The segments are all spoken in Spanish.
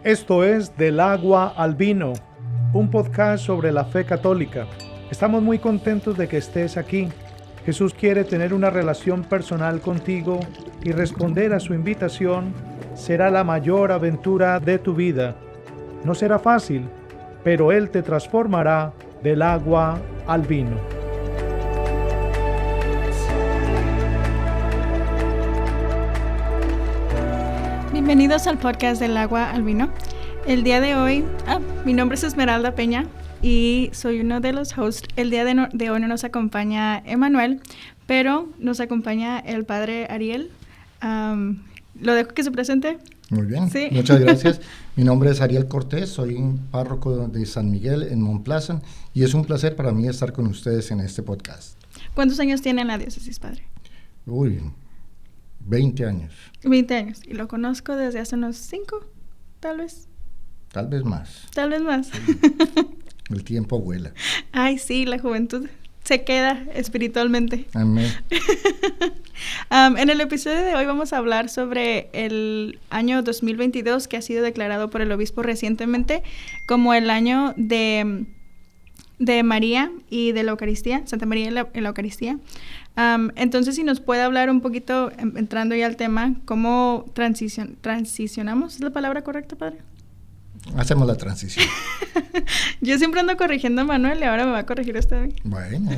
Esto es Del Agua al Vino, un podcast sobre la fe católica. Estamos muy contentos de que estés aquí. Jesús quiere tener una relación personal contigo y responder a su invitación será la mayor aventura de tu vida. No será fácil, pero Él te transformará del agua al vino. Bienvenidos al podcast Del Agua al Vino. El día de hoy, mi nombre es Esmeralda Peña y soy uno de los hosts. El día de hoy no nos acompaña Emanuel, pero nos acompaña el padre Ariel. ¿Lo dejo que se presente? Muy bien, ¿Sí? Muchas gracias. Mi nombre es Ariel Cortés, soy un párroco de San Miguel en Mont Pleasant y es un placer para mí estar con ustedes en este podcast. ¿Cuántos años tiene en la diócesis, padre? 20 años. 20 años. Y lo conozco desde hace unos 5, tal vez. Tal vez más. Tal vez más. El tiempo vuela. Ay, sí, la juventud se queda espiritualmente. Amén. En el episodio de hoy vamos a hablar sobre el año 2022 que ha sido declarado por el obispo recientemente como el año de María y de la Eucaristía, Santa María y la Eucaristía. Entonces, si nos puede hablar un poquito, entrando ya al tema, ¿cómo transicionamos? ¿Es la palabra correcta, padre? Hacemos la transición. Yo siempre ando corrigiendo a Manuel y ahora me va a corregir usted a mí. Bueno,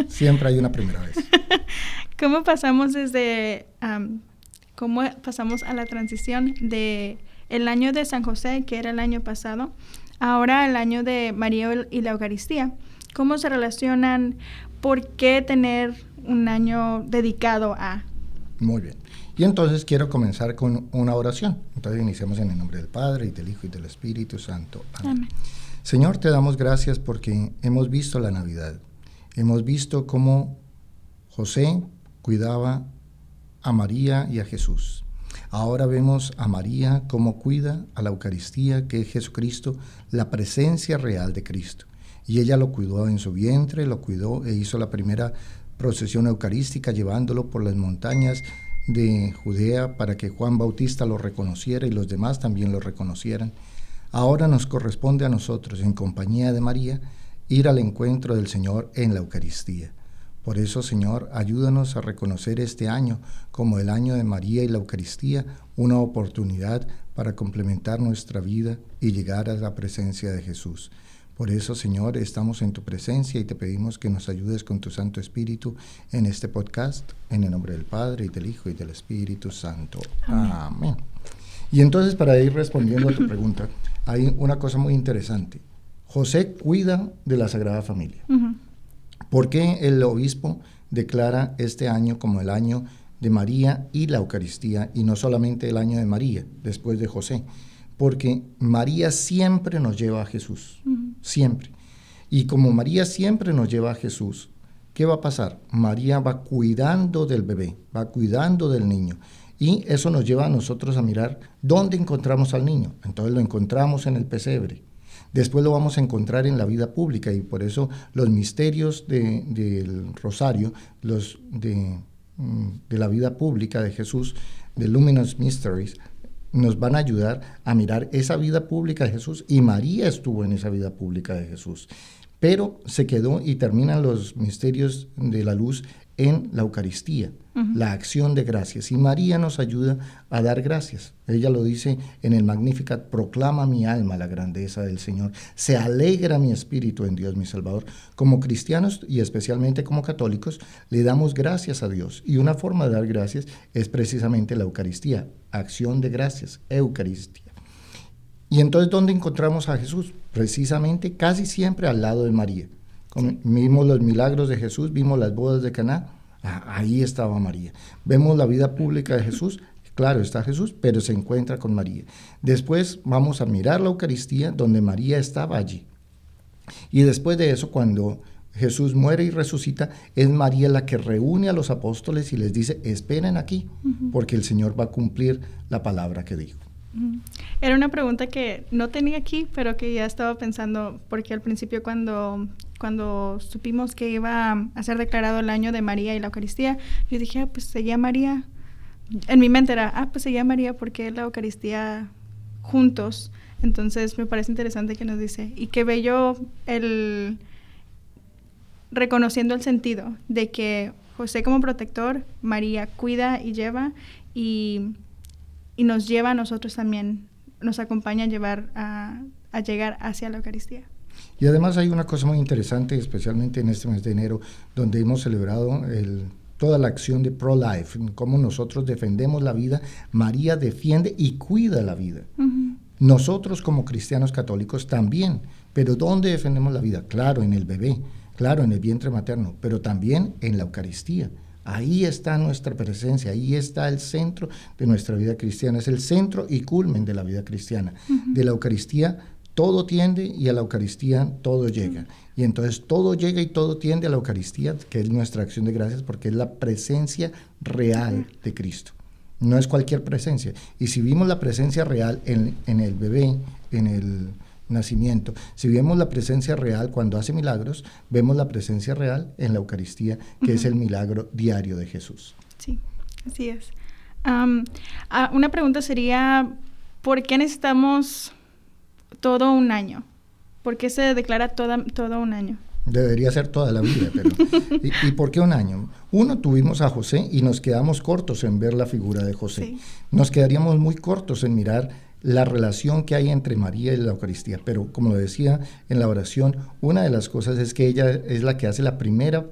siempre hay una primera vez. ¿Cómo pasamos cómo pasamos a la transición de el año de San José, que era el año pasado, ahora el año de María y la Eucaristía? ¿Cómo se relacionan? ¿Por qué tener un año dedicado a? Muy bien. Y entonces quiero comenzar con una oración. Entonces iniciamos en el nombre del Padre, y del Hijo, y del Espíritu Santo. Amén. Amén. Señor, te damos gracias porque hemos visto la Navidad. Hemos visto cómo José cuidaba a María y a Jesús. Ahora vemos a María cómo cuida a la Eucaristía, que es Jesucristo, la presencia real de Cristo. Y ella lo cuidó en su vientre, lo cuidó e hizo la primera procesión eucarística llevándolo por las montañas de Judea para que Juan Bautista lo reconociera y los demás también lo reconocieran. Ahora nos corresponde a nosotros, en compañía de María, ir al encuentro del Señor en la Eucaristía. Por eso, Señor, ayúdanos a reconocer este año como el año de María y la Eucaristía, una oportunidad para complementar nuestra vida y llegar a la presencia de Jesús. Por eso, Señor, estamos en tu presencia y te pedimos que nos ayudes con tu Santo Espíritu en este podcast, en el nombre del Padre, y del Hijo, y del Espíritu Santo. Amén. Y entonces, para ir respondiendo a tu pregunta, hay una cosa muy interesante. José cuida de la Sagrada Familia. Uh-huh. ¿Por qué el obispo declara este año como el año de María y la Eucaristía, y no solamente el año de María, después de José? Porque María siempre nos lleva a Jesús, siempre. Y como María siempre nos lleva a Jesús, ¿qué va a pasar? María va cuidando del bebé, va cuidando del niño. Y eso nos lleva a nosotros a mirar dónde encontramos al niño. Entonces lo encontramos en el pesebre. Después lo vamos a encontrar en la vida pública, y por eso los misterios del rosario, los de la vida pública de Jesús, de Luminous Mysteries, nos van a ayudar a mirar esa vida pública de Jesús, y María estuvo en esa vida pública de Jesús, pero se quedó y terminan los misterios de la luz en la Eucaristía, la acción de gracias, y María nos ayuda a dar gracias. Ella lo dice en el Magnificat: proclama mi alma la grandeza del Señor, se alegra mi espíritu en Dios mi Salvador. Como cristianos y especialmente como católicos le damos gracias a Dios, y una forma de dar gracias es precisamente la Eucaristía, acción de gracias, Eucaristía. Y entonces, ¿dónde encontramos a Jesús? Precisamente casi siempre al lado de María. Vimos los milagros de Jesús, vimos las bodas de Caná, ahí estaba María. Vemos la vida pública de Jesús, claro, está Jesús, pero se encuentra con María. Después vamos a mirar la Eucaristía, donde María estaba allí. Y después de eso, cuando Jesús muere y resucita, es María la que reúne a los apóstoles y les dice: esperen aquí, porque el Señor va a cumplir la palabra que dijo. Era una pregunta que no tenía aquí, pero que ya estaba pensando, porque al principio cuando supimos que iba a ser declarado el año de María y la Eucaristía, yo dije, pues seguía María. En mi mente era, pues seguía María porque la Eucaristía juntos. Entonces me parece interesante que nos dice, y qué bello el reconociendo el sentido de que José como protector, María cuida y lleva, y nos lleva a nosotros también, nos acompaña a llegar hacia la Eucaristía. Y además hay una cosa muy interesante, especialmente en este mes de enero, donde hemos celebrado toda la acción de pro-life, cómo nosotros defendemos la vida. María defiende y cuida la vida. Uh-huh. Nosotros como cristianos católicos también, pero ¿dónde defendemos la vida? Claro, en el bebé, claro, en el vientre materno, pero también en la Eucaristía. Ahí está nuestra presencia, ahí está el centro de nuestra vida cristiana, es el centro y culmen de la vida cristiana. Uh-huh. De la Eucaristía todo tiende y a la Eucaristía todo llega. Y entonces todo llega y todo tiende a la Eucaristía, que es nuestra acción de gracias, porque es la presencia real de Cristo. No es cualquier presencia. Y si vimos la presencia real en el bebé, en el nacimiento, si vemos la presencia real cuando hace milagros, vemos la presencia real en la Eucaristía, que es el milagro diario de Jesús. Sí, así es. Una pregunta sería, ¿por qué necesitamos todo un año? ¿Por qué se declara todo un año? Debería ser toda la vida, pero ¿y por qué un año? Uno, tuvimos a José y nos quedamos cortos en ver la figura de José. Sí. Nos quedaríamos muy cortos en mirar la relación que hay entre María y la Eucaristía, pero como lo decía en la oración, una de las cosas es que ella es la que hace la primera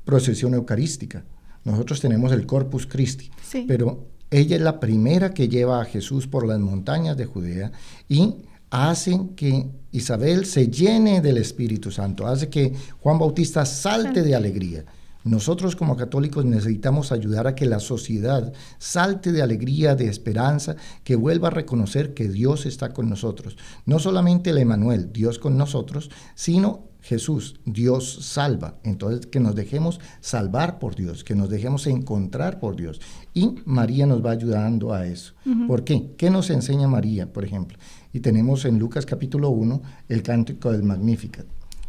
procesión eucarística. Nosotros tenemos el Corpus Christi, sí, pero ella es la primera que lleva a Jesús por las montañas de Judea y hace que Isabel se llene del Espíritu Santo, hace que Juan Bautista salte de alegría. Nosotros como católicos necesitamos ayudar a que la sociedad salte de alegría, de esperanza, que vuelva a reconocer que Dios está con nosotros. No solamente el Emmanuel, Dios con nosotros, sino Jesús, Dios salva. Entonces, que nos dejemos salvar por Dios, que nos dejemos encontrar por Dios. Y María nos va ayudando a eso. Uh-huh. ¿Por qué? ¿Qué nos enseña María, por ejemplo? Y tenemos en Lucas capítulo 1 el cántico del Magnificat.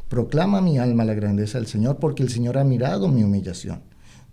Proclama mi alma la grandeza del Señor, porque el Señor ha mirado mi humillación.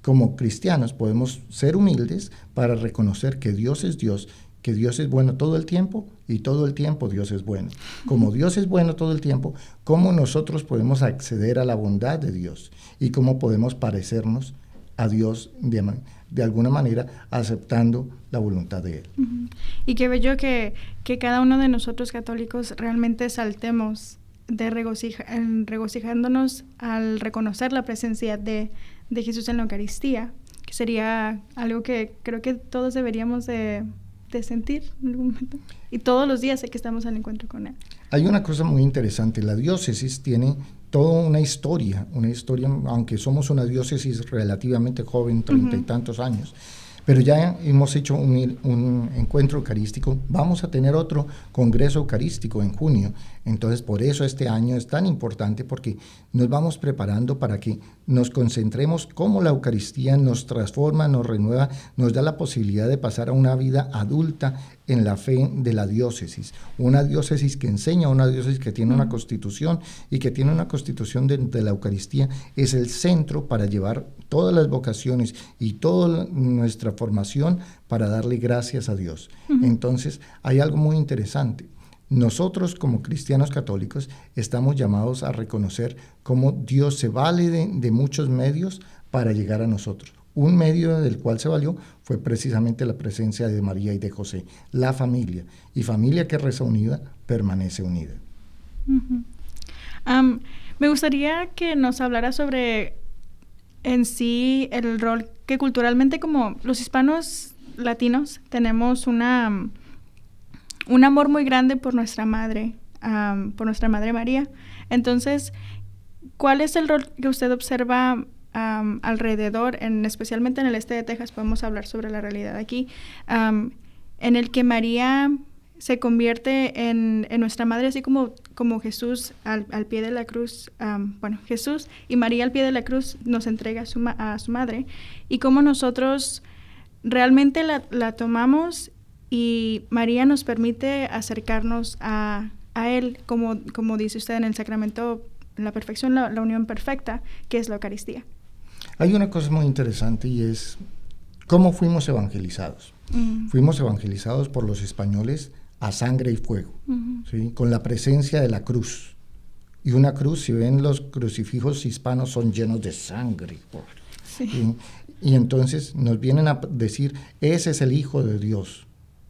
Como cristianos podemos ser humildes para reconocer que Dios es bueno todo el tiempo y todo el tiempo Dios es bueno. Como Dios es bueno todo el tiempo, ¿cómo nosotros podemos acceder a la bondad de Dios? Y cómo podemos parecernos a Dios de alguna manera aceptando la voluntad de Él. Uh-huh. Y qué bello que cada uno de nosotros católicos realmente saltemos de regocijándonos al reconocer la presencia de Jesús en la Eucaristía, que sería algo que creo que todos deberíamos de sentir en algún momento. Y todos los días sé que estamos al encuentro con Él. Hay una cosa muy interesante, la diócesis tiene toda una historia, aunque somos una diócesis relativamente joven, 30 y tantos años, pero ya hemos hecho un encuentro eucarístico, vamos a tener otro congreso eucarístico en junio, entonces por eso este año es tan importante, porque nos vamos preparando para que nos concentremos cómo la Eucaristía nos transforma, nos renueva, nos da la posibilidad de pasar a una vida adulta en la fe de la diócesis, una diócesis que enseña, una diócesis que tiene una constitución y que tiene una constitución de la Eucaristía, es el centro para llevar todas las vocaciones y toda nuestra formación para darle gracias a Dios. Uh-huh. Entonces hay algo muy interesante. Nosotros como cristianos católicos estamos llamados a reconocer cómo Dios se vale de muchos medios para llegar a nosotros. Un medio del cual se valió fue precisamente la presencia de María y de José, la familia. Y familia que reza unida, permanece unida. Uh-huh. Me gustaría que nos hablara sobre en sí el rol que culturalmente, como los hispanos latinos, tenemos un amor muy grande por nuestra madre María. Entonces, ¿cuál es el rol que usted observa alrededor, especialmente en el este de Texas? Podemos hablar sobre la realidad aquí, en el que María se convierte en nuestra madre, así como Jesús al pie de la cruz, Jesús y María al pie de la cruz nos entrega a su madre, y cómo nosotros realmente la tomamos, y María nos permite acercarnos a Él, como dice usted en el sacramento, la perfección, la unión perfecta, que es la Eucaristía. Hay una cosa muy interesante, y es cómo fuimos evangelizados. Fuimos evangelizados por los españoles a sangre y fuego, ¿sí? Con la presencia de la cruz. Y una cruz, si ven los crucifijos hispanos, son llenos de sangre. Sí. ¿Sí? Y entonces nos vienen a decir, ese es el Hijo de Dios.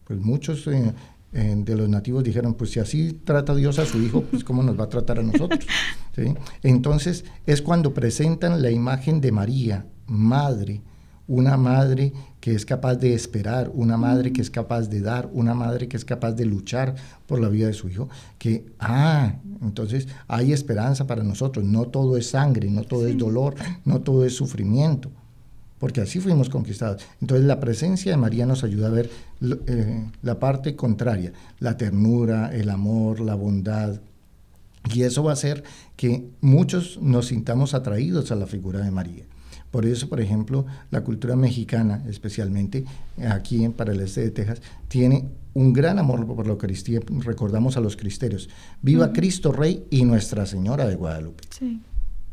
Pues muchos de los nativos dijeron, pues si así trata Dios a su Hijo, pues ¿cómo nos va a tratar a nosotros? ¿Sí? Entonces es cuando presentan la imagen de María, madre, una madre que es capaz de esperar, una madre que es capaz de dar, una madre que es capaz de luchar por la vida de su hijo, que, entonces hay esperanza para nosotros, no todo es sangre, no todo es dolor, no todo es sufrimiento, porque así fuimos conquistados. Entonces la presencia de María nos ayuda a ver la parte contraria, la ternura, el amor, la bondad, y eso va a hacer que muchos nos sintamos atraídos a la figura de María. Por eso, por ejemplo, la cultura mexicana, especialmente aquí para el este de Texas, tiene un gran amor por la Eucaristía. Recordamos a los cristerios. ¡Viva Cristo Rey y Nuestra Señora de Guadalupe! Sí,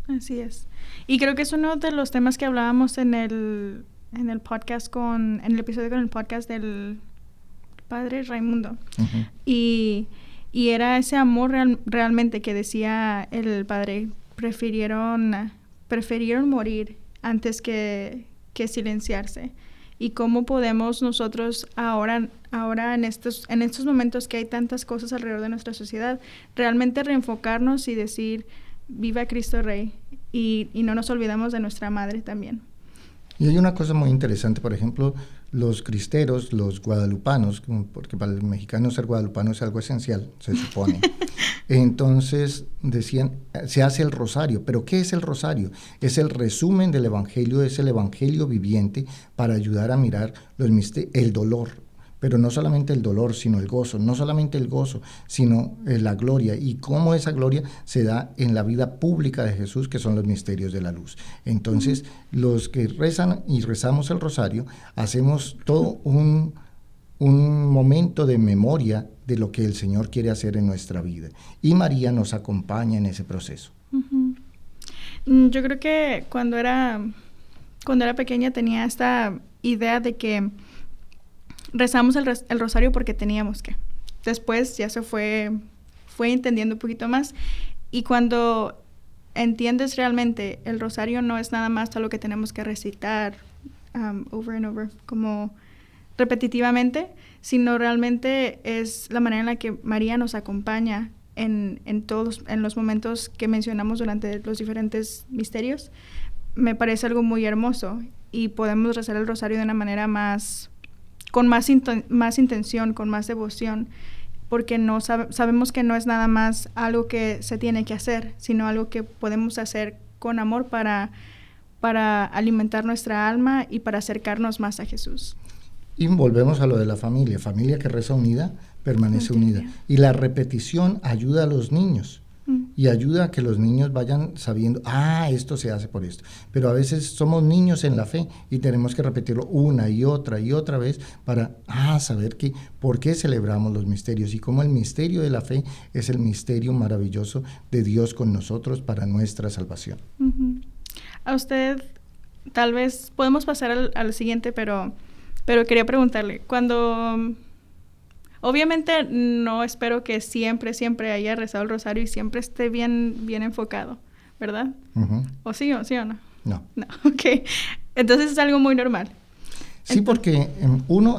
así es. Y creo que es uno de los temas que hablábamos en el podcast en el episodio con el podcast del Padre Raimundo. Y era ese amor realmente que decía el Padre, prefirieron morir antes que silenciarse. Y cómo podemos nosotros ahora en estos momentos que hay tantas cosas alrededor de nuestra sociedad, realmente reenfocarnos y decir, viva Cristo Rey, y no nos olvidamos de nuestra madre también. Y hay una cosa muy interesante, por ejemplo, los cristeros, los guadalupanos, porque para el mexicano ser guadalupano es algo esencial, se supone. Entonces decían, se hace el rosario. ¿Pero qué es el rosario? Es el resumen del evangelio, es el evangelio viviente para ayudar a mirar el dolor. Pero no solamente el dolor, sino el gozo. No solamente el gozo, sino la gloria. Y cómo esa gloria se da en la vida pública de Jesús, que son los misterios de la luz. Entonces, los que rezan y rezamos el rosario, hacemos todo un momento de memoria de lo que el Señor quiere hacer en nuestra vida. Y María nos acompaña en ese proceso. Yo creo que cuando era pequeña tenía esta idea de que rezamos el rosario porque teníamos que. Después ya se fue entendiendo un poquito más. Y cuando entiendes realmente, el rosario no es nada más algo que tenemos que recitar over and over, como repetitivamente, sino realmente es la manera en la que María nos acompaña en los momentos que mencionamos durante los diferentes misterios. Me parece algo muy hermoso y podemos rezar el rosario de una manera con más intención, con más devoción, porque sabemos que no es nada más algo que se tiene que hacer, sino algo que podemos hacer con amor para alimentar nuestra alma y para acercarnos más a Jesús. Y volvemos a lo de la familia. Familia que reza unida, permanece unida. Y la repetición ayuda a los niños. Y ayuda a que los niños vayan sabiendo, esto se hace por esto. Pero a veces somos niños en la fe y tenemos que repetirlo una y otra vez para saber por qué celebramos los misterios y cómo el misterio de la fe es el misterio maravilloso de Dios con nosotros para nuestra salvación. A usted, tal vez, podemos pasar al siguiente, pero quería preguntarle, obviamente no espero que siempre haya rezado el rosario y siempre esté bien enfocado, ¿verdad? ¿O sí o no? No. No, ok. Entonces es algo muy normal. Sí, porque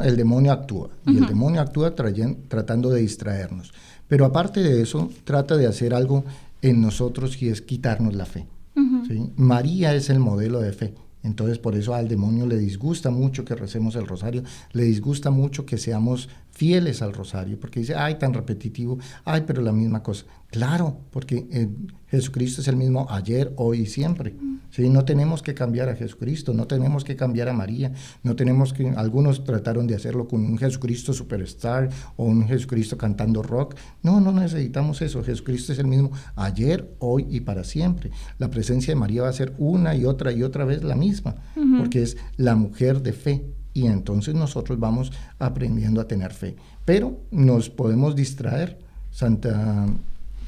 el demonio actúa, y el demonio actúa tratando de distraernos. Pero aparte de eso, trata de hacer algo en nosotros y es quitarnos la fe. ¿Sí? María es el modelo de fe. Entonces, por eso al demonio le disgusta mucho que recemos el rosario, le disgusta mucho que seamos fieles al rosario, porque dice, tan repetitivo, pero la misma cosa. Claro, porque Jesucristo es el mismo ayer, hoy y siempre. ¿Sí? No tenemos que cambiar a Jesucristo, no tenemos que cambiar a María, algunos trataron de hacerlo con un Jesucristo superstar o un Jesucristo cantando rock. No necesitamos eso. Jesucristo es el mismo ayer, hoy y para siempre. La presencia de María va a ser una y otra vez la misma, porque es la mujer de fe. Y entonces nosotros vamos aprendiendo a tener fe. Pero nos podemos distraer. Santa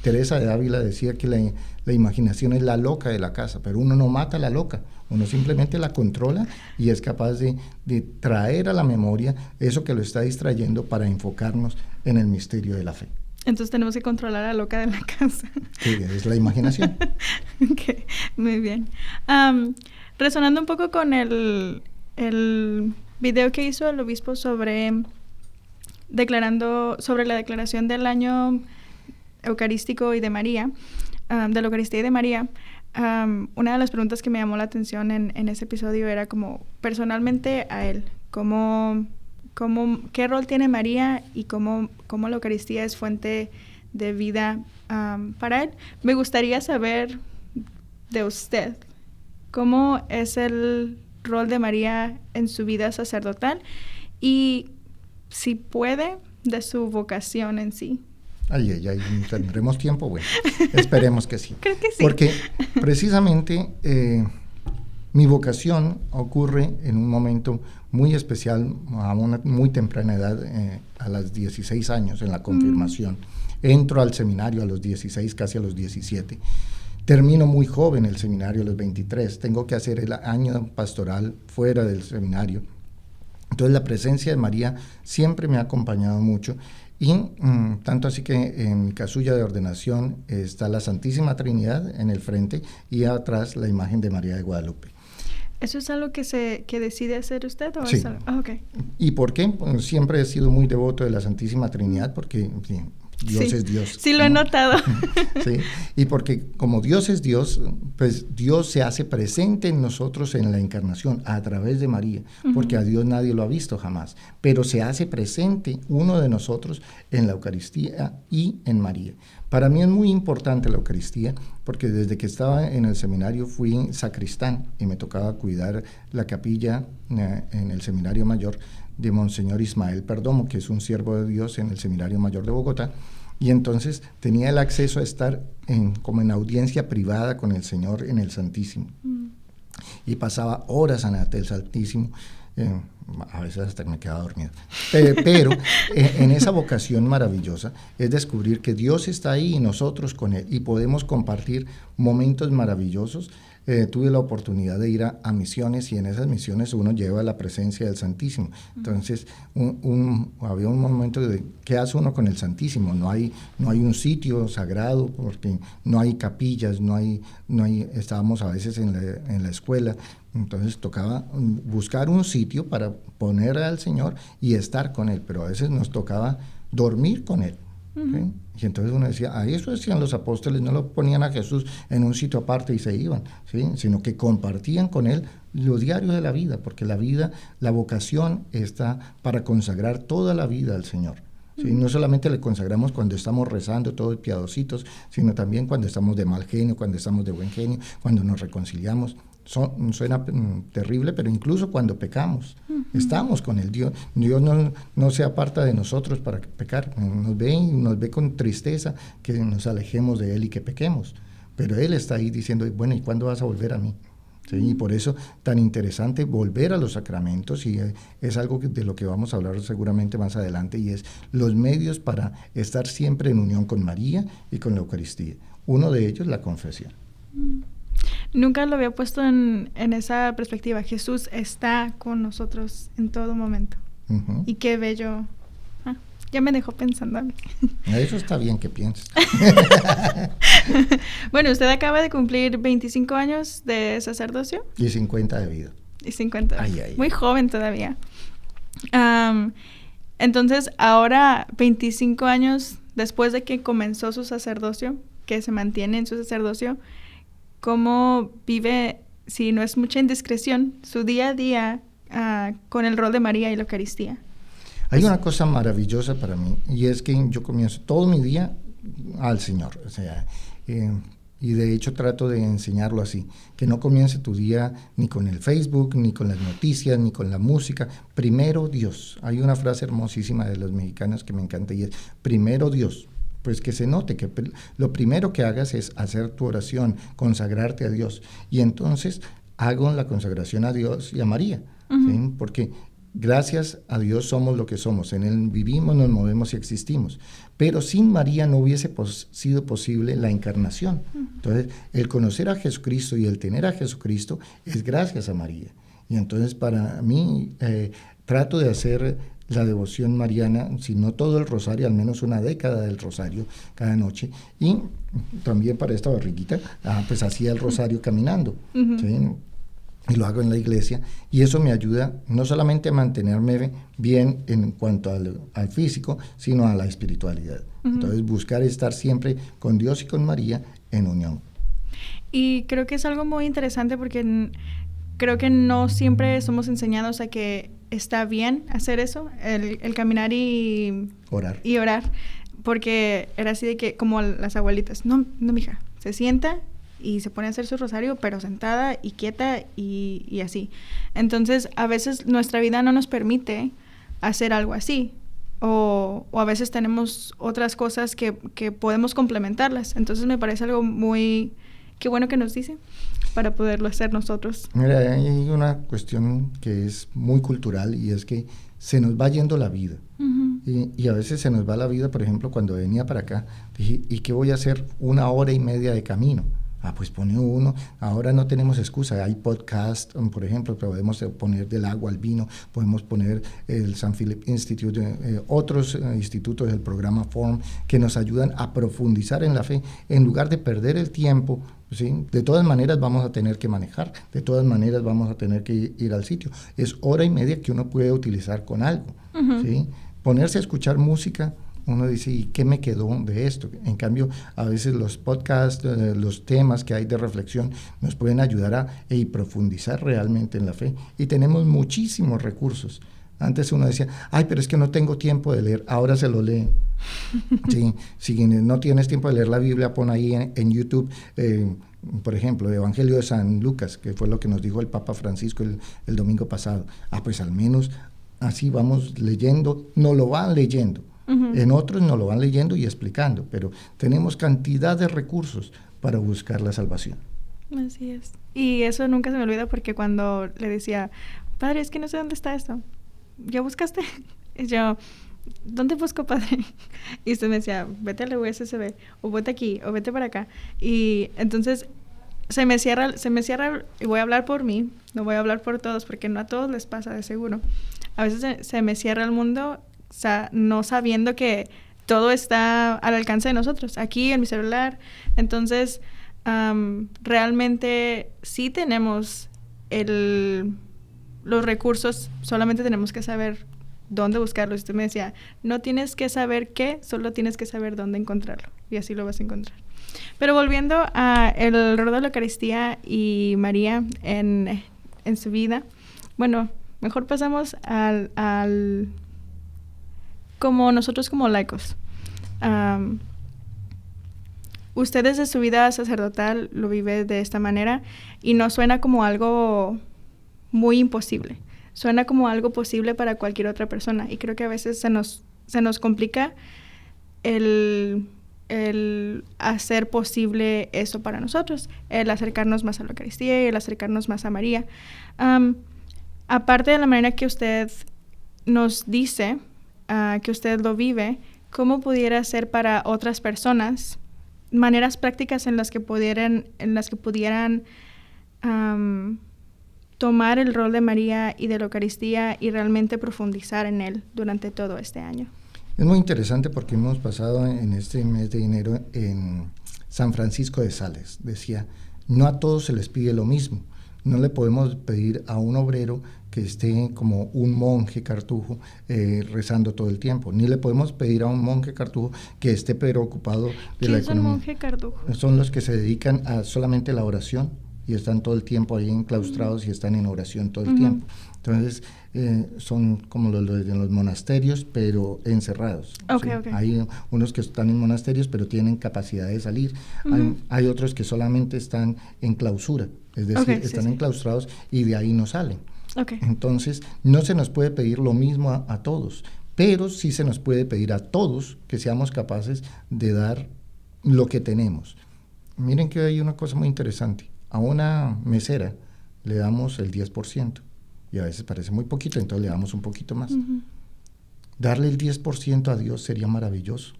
Teresa de Ávila decía que la imaginación es la loca de la casa, pero uno no mata a la loca, uno simplemente la controla y es capaz de traer a la memoria eso que lo está distrayendo para enfocarnos en el misterio de la fe. Entonces tenemos que controlar a la loca de la casa. Que es la imaginación. Ok, muy bien. Resonando un poco con el video que hizo el obispo sobre la declaración del año eucarístico y de María, de la Eucaristía y de María, una de las preguntas que me llamó la atención en ese episodio era como, personalmente a él, ¿qué rol tiene María y cómo la Eucaristía es fuente de vida para él? Me gustaría saber de usted, ¿cómo es el rol de María en su vida sacerdotal? Y si puede, de su vocación en sí. Ay, ¿tendremos tiempo? Bueno, esperemos que sí. Creo que sí. Porque precisamente mi vocación ocurre en un momento muy especial, a una muy temprana edad, a los 16 años, en la confirmación. Entro al seminario a los 16, casi a los 17. Termino muy joven el seminario a los 23. Tengo que hacer el año pastoral fuera del seminario. Entonces la presencia de María siempre me ha acompañado mucho. Y tanto así que en mi casulla de ordenación está la Santísima Trinidad en el frente y atrás la imagen de María de Guadalupe. ¿Eso es algo que decide hacer usted? ¿O sí. Es algo? Okay. ¿Y por qué? Pues siempre he sido muy devoto de la Santísima Trinidad porque Dios es Dios. Sí, lo he notado. Sí, y porque como Dios es Dios, pues Dios se hace presente en nosotros en la encarnación a través de María, porque a Dios nadie lo ha visto jamás, pero se hace presente uno de nosotros en la Eucaristía y en María. Para mí es muy importante la Eucaristía, porque desde que estaba en el seminario fui sacristán y me tocaba cuidar la capilla en el seminario mayor de Monseñor Ismael Perdomo, que es un siervo de Dios en el Seminario Mayor de Bogotá, y entonces tenía el acceso a estar como en audiencia privada con el Señor en el Santísimo. Y pasaba horas ante el Santísimo, a veces hasta me quedaba dormido. Pero en esa vocación maravillosa es descubrir que Dios está ahí y nosotros con Él, y podemos compartir momentos maravillosos. Tuve la oportunidad de ir a misiones y en esas misiones uno lleva la presencia del Santísimo. Entonces había un momento de ¿qué hace uno con el Santísimo? No hay un sitio sagrado porque no hay capillas, estábamos a veces en la escuela, entonces tocaba buscar un sitio para poner al Señor y estar con Él, pero a veces nos tocaba dormir con Él. ¿Sí? Y entonces uno decía, eso decían los apóstoles, no lo ponían a Jesús en un sitio aparte y se iban, ¿sí? Sino que compartían con Él lo diario de la vida, porque la vocación está para consagrar toda la vida al Señor. ¿Sí? No solamente le consagramos cuando estamos rezando todos piadositos, sino también cuando estamos de mal genio, cuando estamos de buen genio, cuando nos reconciliamos. Suena terrible, pero incluso cuando pecamos, estamos con el Dios. Dios no se aparta de nosotros para pecar, nos ve con tristeza que nos alejemos de Él y que pequemos, pero Él está ahí diciendo, bueno, ¿y cuándo vas a volver a mí? ¿Sí? Y por eso tan interesante volver a los sacramentos, y es algo de lo que vamos a hablar seguramente más adelante, y es los medios para estar siempre en unión con María y con la Eucaristía. Uno de ellos, la confesión. Nunca lo había puesto en esa perspectiva. Jesús está con nosotros en todo momento. Y qué bello. Ya me dejó pensando a mí. Eso está bien que pienses. Bueno, usted acaba de cumplir 25 años de sacerdocio. Y 50 de vida. Y 50. Muy joven todavía. Entonces, ahora, 25 años después de que comenzó su sacerdocio, que se mantiene en su sacerdocio, ¿cómo vive, si no es mucha indiscreción, su día a día con el rol de María y la Eucaristía? Hay una cosa maravillosa para mí, y es que yo comienzo todo mi día al Señor. O sea, y de hecho trato de enseñarlo así, que no comience tu día ni con el Facebook, ni con las noticias, ni con la música. Primero Dios. Hay una frase hermosísima de los mexicanos que me encanta y es, primero Dios. Pues que se note que lo primero que hagas es hacer tu oración, consagrarte a Dios. Y entonces hago la consagración a Dios y a María, ¿sí? Porque gracias a Dios somos lo que somos, en Él vivimos, nos movemos y existimos. Pero sin María no hubiese sido posible la encarnación. Entonces, el conocer a Jesucristo y el tener a Jesucristo es gracias a María. Y entonces para mí trato de hacer la devoción mariana, si no todo el rosario, al menos una década del rosario cada noche. Y también para esta barriguita, pues hacía el rosario caminando, ¿sí? Y lo hago en la iglesia, y eso me ayuda no solamente a mantenerme bien en cuanto al físico, sino a la espiritualidad. Entonces, buscar estar siempre con Dios y con María en unión. Y creo que es algo muy interesante porque creo que no siempre somos enseñados a que está bien hacer eso, el caminar y orar, porque era así de que, como las abuelitas, no, mija, se sienta y se pone a hacer su rosario, pero sentada y quieta y así. Entonces, a veces nuestra vida no nos permite hacer algo así, o a veces tenemos otras cosas que podemos complementarlas. Entonces, me parece algo muy... Qué bueno que nos dice, para poderlo hacer nosotros. Mira, hay una cuestión que es muy cultural, y es que se nos va yendo la vida. Y a veces se nos va la vida. Por ejemplo, cuando venía para acá, dije, ¿y qué voy a hacer 1 hora y media de camino? Pues pone uno, ahora no tenemos excusa, hay podcast, por ejemplo, podemos poner del agua al vino, podemos poner el St. Philip Institute, otros institutos del programa FORM que nos ayudan a profundizar en la fe, en lugar de perder el tiempo, ¿sí? De todas maneras vamos a tener que manejar, de todas maneras vamos a tener que ir al sitio, es 1 hora y media que uno puede utilizar con algo, ¿sí? Ponerse a escuchar música. Uno dice, ¿y qué me quedó de esto? En cambio, a veces los podcasts, los temas que hay de reflexión nos pueden ayudar a profundizar realmente en la fe. Y tenemos muchísimos recursos. Antes uno decía, pero es que no tengo tiempo de leer. Ahora se lo lee. Sí, si no tienes tiempo de leer la Biblia, pon ahí en YouTube, por ejemplo, el Evangelio de San Lucas, que fue lo que nos dijo el Papa Francisco el domingo pasado. Pues al menos así vamos leyendo, no lo van leyendo. En otros nos lo van leyendo y explicando, pero tenemos cantidad de recursos para buscar la salvación. Así es. Y eso nunca se me olvida, porque cuando le decía, padre, es que no sé dónde está esto, ¿ya buscaste? Y yo, ¿dónde busco, padre? Y usted me decía, vete al USSB, o vete aquí, o vete para acá. Y entonces se me cierra, y voy a hablar por mí, no voy a hablar por todos, porque no a todos les pasa, de seguro. A veces se me cierra el mundo, no sabiendo que todo está al alcance de nosotros, aquí en mi celular. Entonces, realmente sí tenemos los recursos, solamente tenemos que saber dónde buscarlos. Usted me decía, no tienes que saber qué, solo tienes que saber dónde encontrarlo, y así lo vas a encontrar. Pero volviendo a el rol de la Eucaristía y María en su vida, bueno, mejor pasamos al como nosotros como laicos. Usted desde su vida sacerdotal lo vive de esta manera, y no suena como algo muy imposible. Suena como algo posible para cualquier otra persona, y creo que a veces se nos complica el hacer posible eso para nosotros, el acercarnos más a la Eucaristía y el acercarnos más a María. Aparte de la manera que usted nos dice que usted lo vive, ¿cómo pudiera ser para otras personas maneras prácticas en las que pudieran tomar el rol de María y de la Eucaristía y realmente profundizar en él durante todo este año? Es muy interesante porque hemos pasado en este mes de enero en San Francisco de Sales. Decía, no a todos se les pide lo mismo. No le podemos pedir a un obrero que esté como un monje cartujo rezando todo el tiempo. Ni le podemos pedir a un monje cartujo que esté preocupado de la economía. ¿Qué es un monje cartujo? Son los que se dedican a solamente la oración y están todo el tiempo ahí enclaustrados y están en oración todo el tiempo. Entonces, son como los de los monasterios, pero encerrados. Okay. Hay unos que están en monasterios, pero tienen capacidad de salir. Hay otros que solamente están en clausura, es decir, están enclaustrados y de ahí no salen. Entonces, no se nos puede pedir lo mismo a todos, pero sí se nos puede pedir a todos que seamos capaces de dar lo que tenemos. Miren que hay una cosa muy interesante. A una mesera le damos el 10%, y a veces parece muy poquito, entonces le damos un poquito más. Darle el 10% a Dios sería maravilloso,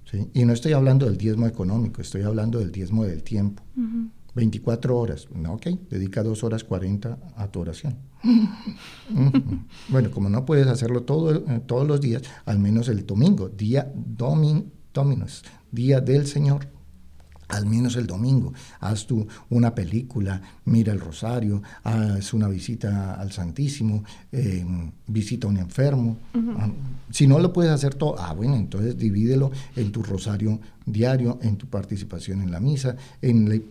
¿sí? Y no estoy hablando del diezmo económico, estoy hablando del diezmo del tiempo. 24 horas, no, ok, dedica 2 horas 40 a tu oración. Bueno, como no puedes hacerlo todos los días, al menos el domingo, día Dominus, día del Señor, al menos el domingo, haz tú una película, mira el rosario, haz una visita al Santísimo, visita a un enfermo. Si no lo puedes hacer todo, bueno, entonces divídelo en tu rosario diario, en tu participación en la misa,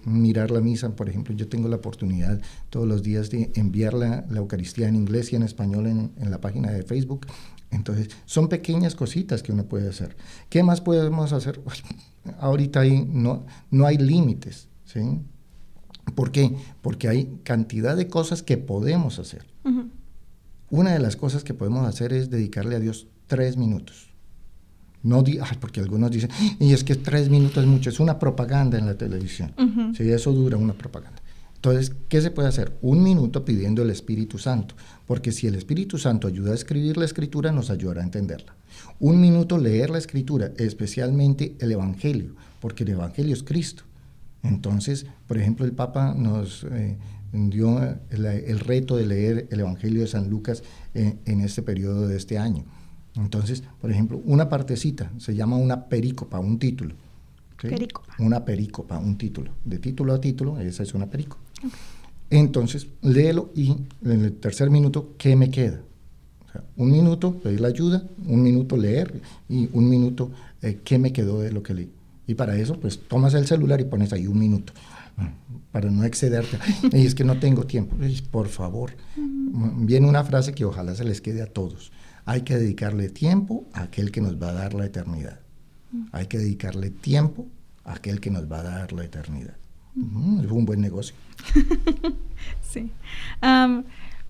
mirar la misa. Por ejemplo, yo tengo la oportunidad todos los días de enviar la Eucaristía en inglés y en español en la página de Facebook. Entonces, son pequeñas cositas que uno puede hacer. ¿Qué más podemos hacer? Ahorita no hay límites, ¿sí? ¿Por qué? Porque hay cantidad de cosas que podemos hacer. Una de las cosas que podemos hacer es dedicarle a Dios 3 minutos. No porque algunos dicen, y es que 3 minutos es mucho, es una propaganda en la televisión. Sí, eso dura una propaganda. Entonces, ¿qué se puede hacer? 1 minuto pidiendo el Espíritu Santo, porque si el Espíritu Santo ayuda a escribir la Escritura, nos ayudará a entenderla. 1 minuto leer la Escritura, especialmente el Evangelio, porque el Evangelio es Cristo. Entonces, por ejemplo, el Papa nos dio el reto de leer el Evangelio de San Lucas en este periodo de este año. Entonces, por ejemplo, una partecita se llama una perícopa, un título. ¿Sí? Perícopa. Una perícopa, un título. De título a título, esa es una perícopa. Entonces, léelo y en el 3er minuto, ¿qué me queda? O sea, 1 minuto, pedir la ayuda, 1 minuto leer y 1 minuto, ¿qué me quedó de lo que leí? Y para eso, pues, tomas el celular y pones ahí 1 minuto, para no excederte. Y es que no tengo tiempo. Por favor, viene una frase que ojalá se les quede a todos. Hay que dedicarle tiempo a aquel que nos va a dar la eternidad. Hay que dedicarle tiempo a aquel que nos va a dar la eternidad. Es un buen negocio. Sí.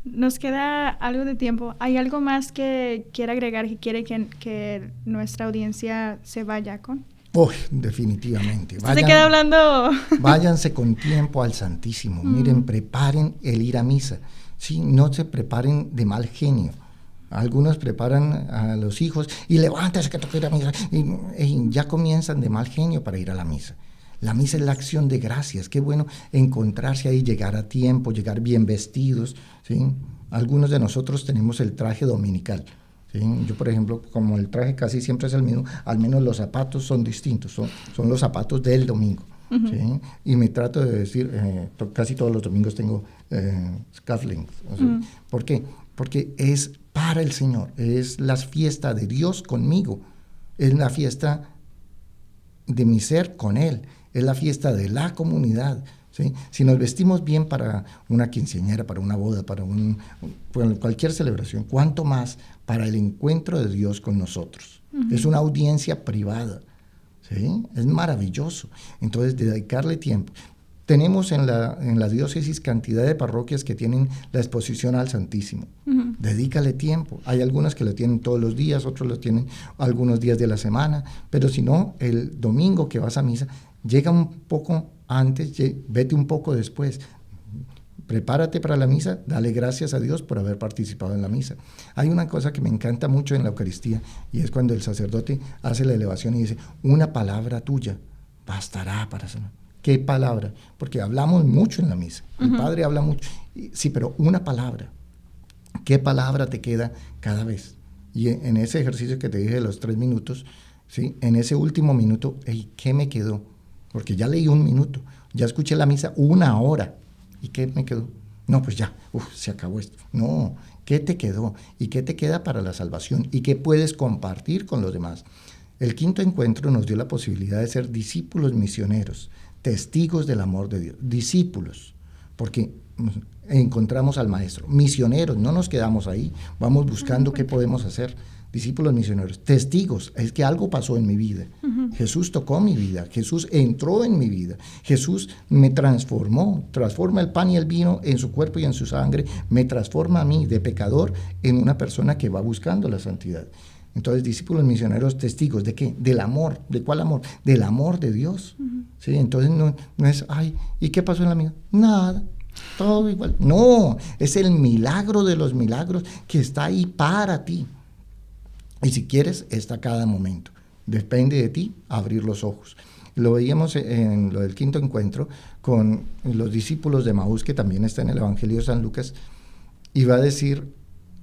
Nos queda algo de tiempo. ¿Hay algo más que quiera agregar, que quiere que nuestra audiencia se vaya con? Definitivamente. Se queda hablando. Váyanse con tiempo al Santísimo. Miren, preparen el ir a misa. Sí, no se preparen de mal genio. Algunos preparan a los hijos y levántese que toca ir a misa. Y ya comienzan de mal genio para ir a la misa. La misa es la acción de gracias. Qué bueno encontrarse ahí, llegar a tiempo, llegar bien vestidos, ¿sí? Algunos de nosotros tenemos el traje dominical, ¿sí? Yo, por ejemplo, como el traje casi siempre es el mismo, al menos los zapatos son distintos, son los zapatos del domingo. ¿Sí? Y me trato de decir, casi todos los domingos tengo scufflinks. ¿Por qué? Porque es para el Señor, es la fiesta de Dios conmigo, es la fiesta de mi ser con Él, es la fiesta de la comunidad, ¿sí? Si nos vestimos bien para una quinceañera, para una boda, para cualquier celebración, ¿cuánto más para el encuentro de Dios con nosotros? Es una audiencia privada, ¿sí? Es maravilloso. Entonces, dedicarle tiempo. Tenemos en la diócesis cantidad de parroquias que tienen la exposición al Santísimo. Dedícale tiempo. Hay algunas que lo tienen todos los días, otros lo tienen algunos días de la semana, pero si no, el domingo que vas a misa, llega un poco antes, vete un poco después. Prepárate para la misa, dale gracias a Dios por haber participado en la misa. Hay una cosa que me encanta mucho en la Eucaristía, y es cuando el sacerdote hace la elevación y dice, una palabra tuya bastará para sanar. ¿Qué palabra? Porque hablamos mucho en la misa. El Padre habla mucho. Sí, pero una palabra. ¿Qué palabra te queda cada vez? Y en ese ejercicio que te dije de los 3 minutos, ¿sí? En ese último minuto, ¿qué me quedó? Porque ya leí 1 minuto, ya escuché la misa 1 hora. ¿Y qué me quedó? No, pues ya, se acabó esto. No, ¿qué te quedó? ¿Y qué te queda para la salvación? ¿Y qué puedes compartir con los demás? El 5º encuentro nos dio la posibilidad de ser discípulos misioneros, testigos del amor de Dios, discípulos, porque encontramos al Maestro, misioneros, no nos quedamos ahí, vamos buscando qué podemos hacer, discípulos misioneros, testigos, es que algo pasó en mi vida, Jesús tocó mi vida, Jesús entró en mi vida, Jesús me transformó, transforma el pan y el vino en su cuerpo y en su sangre, me transforma a mí de pecador en una persona que va buscando la santidad. Entonces, discípulos misioneros, testigos, ¿de qué? Del amor. ¿De cuál amor? Del amor de Dios. ¿Sí? Entonces, no es, ¿y qué pasó en la vida? Nada. todo igual. No, es el milagro de los milagros que está ahí para ti. Y si quieres, está cada momento. Depende de ti abrir los ojos. Lo veíamos en lo del quinto encuentro con los discípulos de Maús, que también está en el Evangelio de San Lucas, y va a decir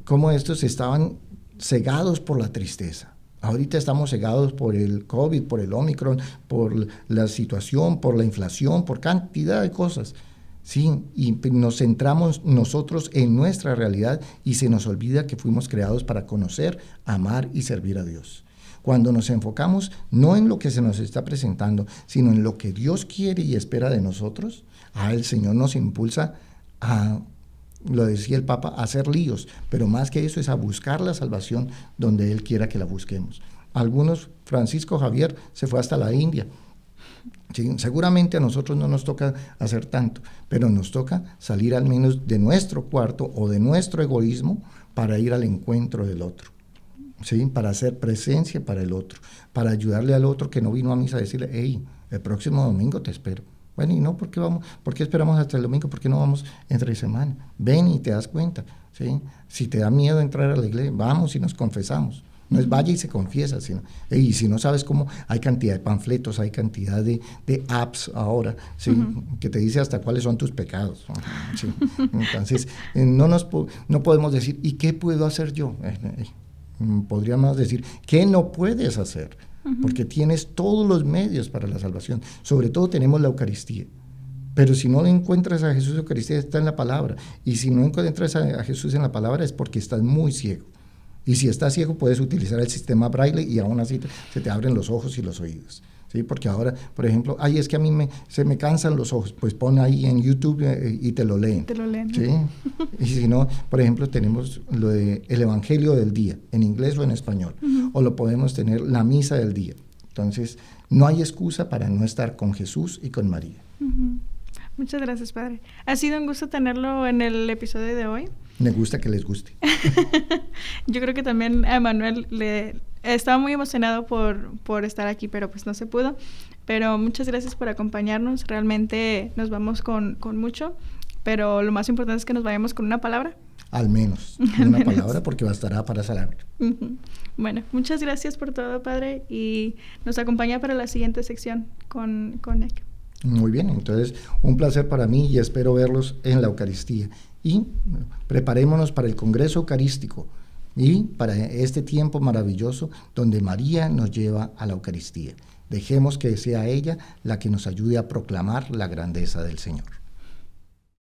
cómo estos estaban cegados por la tristeza. Ahorita estamos cegados por el COVID, por el Omicron, por la situación, por la inflación, por cantidad de cosas. Sí, y nos centramos nosotros en nuestra realidad y se nos olvida que fuimos creados para conocer, amar y servir a Dios. Cuando nos enfocamos no en lo que se nos está presentando, sino en lo que Dios quiere y espera de nosotros, el Señor nos impulsa a, lo decía el Papa, a hacer líos, pero más que eso es a buscar la salvación donde Él quiera que la busquemos. Algunos, Francisco Javier se fue hasta la India. Sí, seguramente a nosotros no nos toca hacer tanto, pero nos toca salir al menos de nuestro cuarto o de nuestro egoísmo para ir al encuentro del otro, ¿sí? Para hacer presencia para el otro, para ayudarle al otro que no vino a misa a decirle, hey, el próximo domingo te espero. Bueno, y no, ¿por qué esperamos hasta el domingo? ¿Por qué no vamos entre semana? Ven y te das cuenta, ¿sí? Si te da miedo entrar a la iglesia, vamos y nos confesamos. No es vaya y se confiesa, sino, y si no sabes cómo, hay cantidad de panfletos, hay cantidad de apps ahora, ¿sí? Que te dice hasta cuáles son tus pecados, ¿sí? Entonces, no podemos decir, ¿y qué puedo hacer yo? Podríamos decir, ¿qué no puedes hacer? Porque tienes todos los medios para la salvación, sobre todo tenemos la Eucaristía. Pero si no encuentras a Jesús en la Eucaristía, está en la palabra, y si no encuentras a Jesús en la palabra es porque estás muy ciego. Y si estás ciego, puedes utilizar el sistema Braille y aún así se te abren los ojos y los oídos, ¿sí? Porque ahora, por ejemplo, es que a mí se me cansan los ojos, pues pon ahí en YouTube y te lo leen. Te lo leen. ¿Sí? Y si no, por ejemplo, tenemos lo de el Evangelio del día, en inglés o en español, o lo podemos tener la misa del día. Entonces, no hay excusa para no estar con Jesús y con María. Muchas gracias, Padre. Ha sido un gusto tenerlo en el episodio de hoy. Me gusta que les guste. Yo creo que también a Manuel estaba muy emocionado por estar aquí, pero pues no se pudo. Pero muchas gracias por acompañarnos. Realmente nos vamos con mucho, pero lo más importante es que nos vayamos con una palabra. Al menos, una palabra, porque bastará para saber. Bueno, muchas gracias por todo, Padre, y nos acompaña para la siguiente sección con Nick. Muy bien, entonces un placer para mí y espero verlos en la Eucaristía. Y preparémonos para el Congreso Eucarístico y para este tiempo maravilloso donde María nos lleva a la Eucaristía. Dejemos que sea ella la que nos ayude a proclamar la grandeza del Señor.